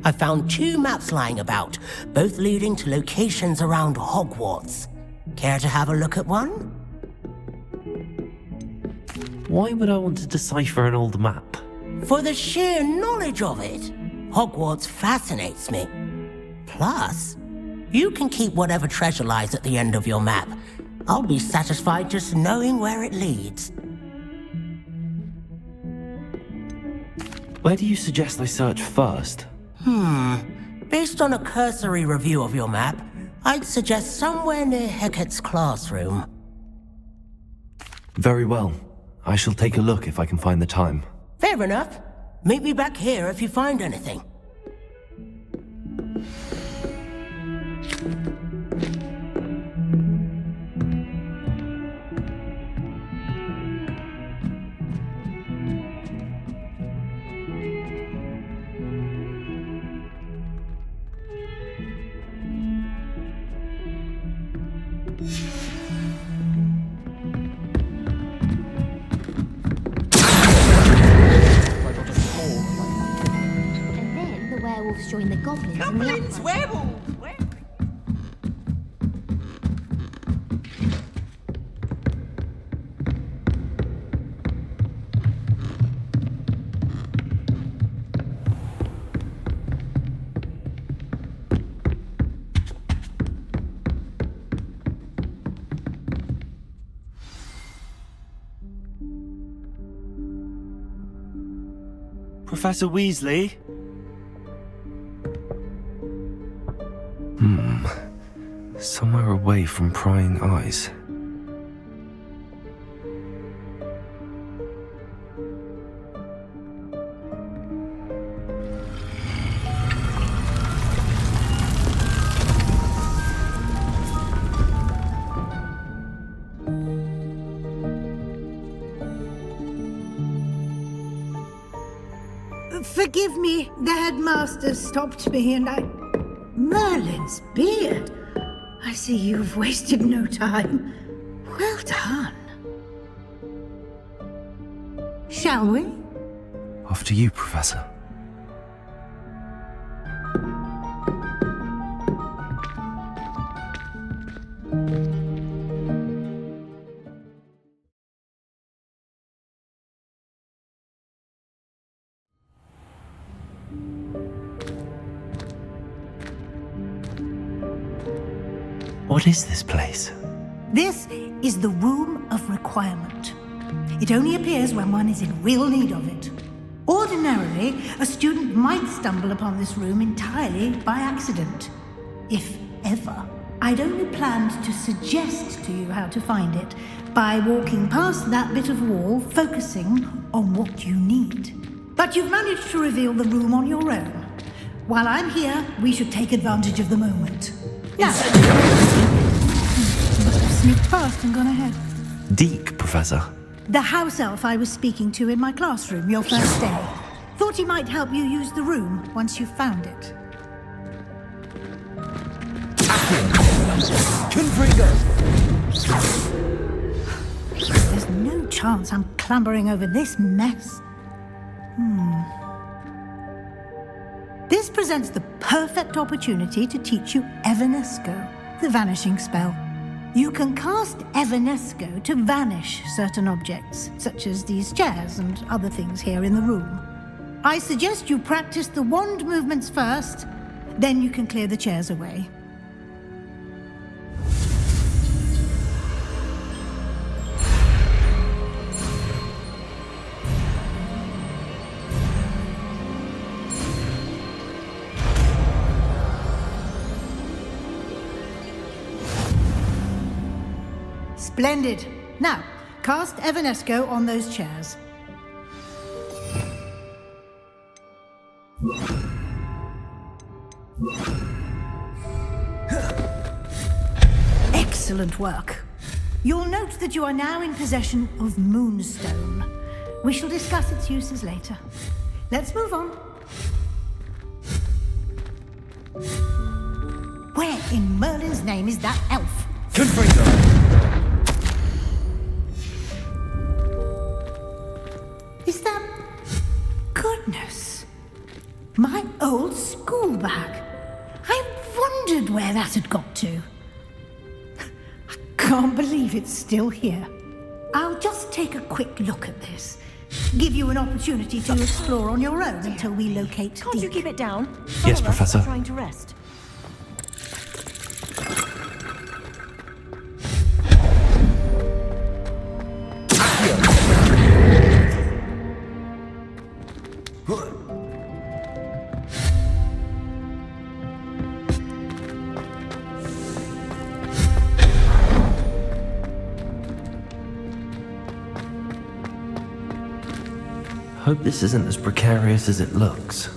I found 2 maps lying about, both leading to locations around Hogwarts. Care to have a look at one? Why would I want to decipher an old map? For the sheer knowledge of it. Hogwarts fascinates me. Plus, you can keep whatever treasure lies at the end of your map. I'll be satisfied just knowing where it leads. Where do you suggest I search first? Based on a cursory review of your map, I'd suggest somewhere near Hecat's classroom. Very well. I shall take a look if I can find the time. Fair enough. Meet me back here if you find anything. Werewolves join the goblins. Goblins, werewolves! Professor Weasley? Somewhere away from prying eyes. Forgive me, the headmaster stopped me and I... Merlin's beard! I see you've wasted no time. Well done. Shall we? After you, Professor. What is this place? This is the Room of Requirement. It only appears when one is in real need of it. Ordinarily, a student might stumble upon this room entirely by accident. If ever. I'd only planned to suggest to you how to find it by walking past that bit of wall, focusing on what you need. But you've managed to reveal the room on your own. While I'm here, we should take advantage of the moment. Now, must have sneaked past and gone ahead. Deke, Professor. The house elf I was speaking to in my classroom your first day. Thought he might help you use the room once you've found it. Confringo! There's no chance I'm clambering over this mess. This presents the perfect opportunity to teach you Evanesco, the vanishing spell. You can cast Evanesco to vanish certain objects, such as these chairs and other things here in the room. I suggest you practice the wand movements first, then you can clear the chairs away. Splendid. Now, cast Evanesco on those chairs. Excellent work. You'll note that you are now in possession of Moonstone. We shall discuss its uses later. Let's move on. Where in Merlin's name is that elf? Is that... Goodness. My old school bag. I wondered where that had got to. I can't believe it's still here. I'll just take a quick look at this. Give you an opportunity to explore on your own until we locate Can't you keep it down? Yes, Some of us Professor. are trying to rest. Hope this isn't as precarious as it looks.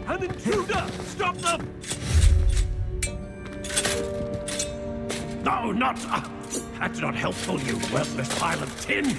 An intruder! Stop them! No, not... that's not helpful, you worthless pile of tin!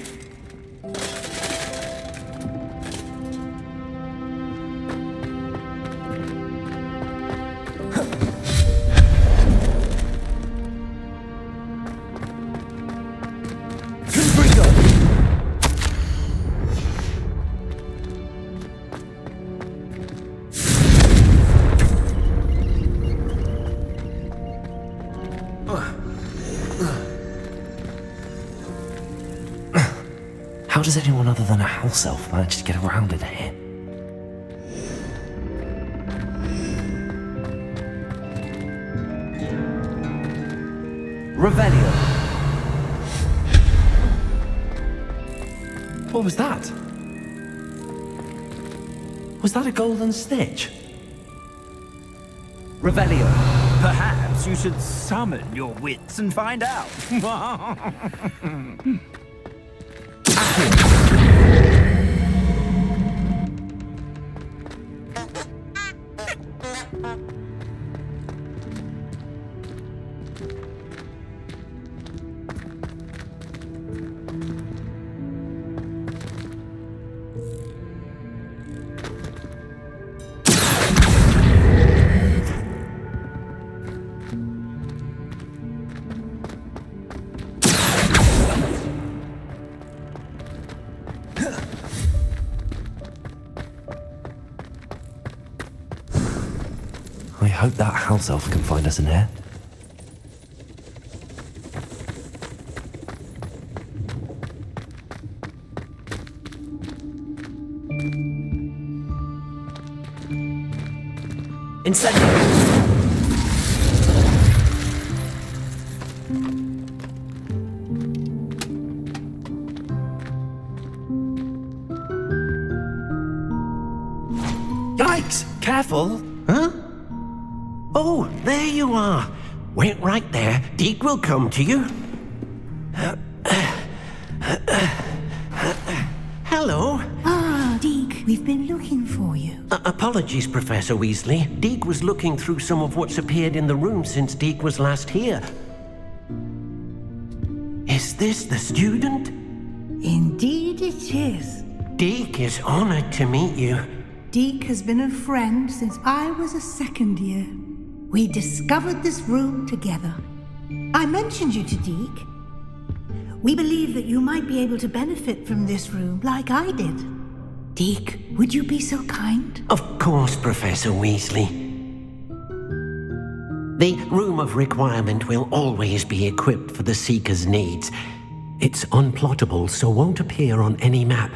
How does anyone other than a house elf manage to get around in here? Revelio. What was that? Was that a golden snitch? Revelio. Perhaps you should summon your wits and find out. I hope that house elf can find us in here. Incendio. Yikes! Careful! Huh? Oh, there you are. Wait right there. Deke will come to you. Hello. Ah, Deke, we've been looking for you. Apologies, Professor Weasley. Deke was looking through some of what's appeared in the room since Deke was last here. Is this the student? Indeed it is. Deke is honored to meet you. Deke has been a friend since I was a second year. We discovered this room together. I mentioned you to Deke. We believe that you might be able to benefit from this room like I did. Deke, would you be so kind? Of course, Professor Weasley. The Room of Requirement will always be equipped for the Seeker's needs. It's unplottable, so won't appear on any map.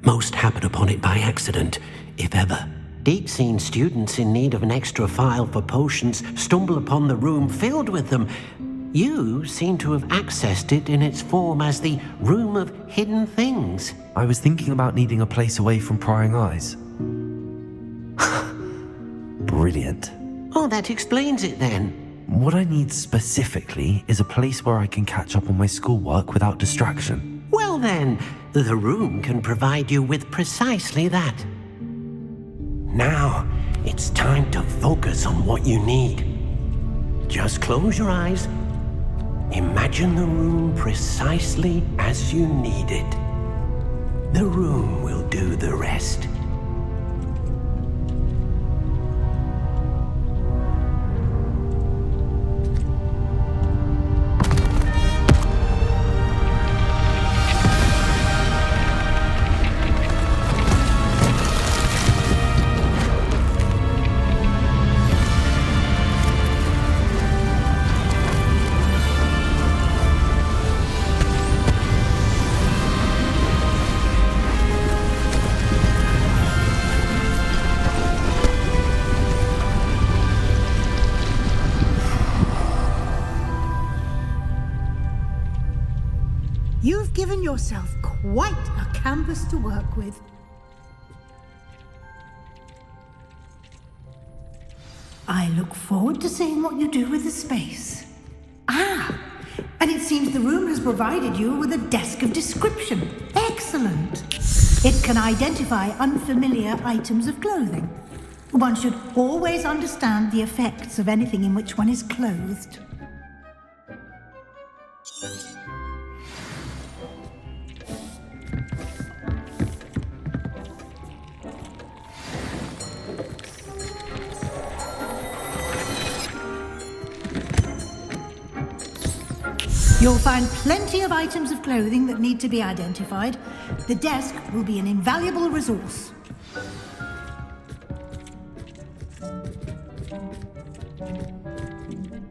Most happen upon it by accident, if ever. Deke's seen students in need of an extra file for potions stumble upon the room filled with them. You seem to have accessed it in its form as the Room of Hidden Things. I was thinking about needing a place away from prying eyes. Brilliant. Oh, that explains it then. What I need specifically is a place where I can catch up on my schoolwork without distraction. Well then, the room can provide you with precisely that. Now, it's time to focus on what you need. Just close your eyes. Imagine the room precisely as you need it. The room will do the rest. You've given yourself quite a canvas to work with. I look forward to seeing what you do with the space. Ah, and it seems the room has provided you with a desk of description. Excellent. It can identify unfamiliar items of clothing. One should always understand the effects of anything in which one is clothed. You'll find plenty of items of clothing that need to be identified. The desk will be an invaluable resource.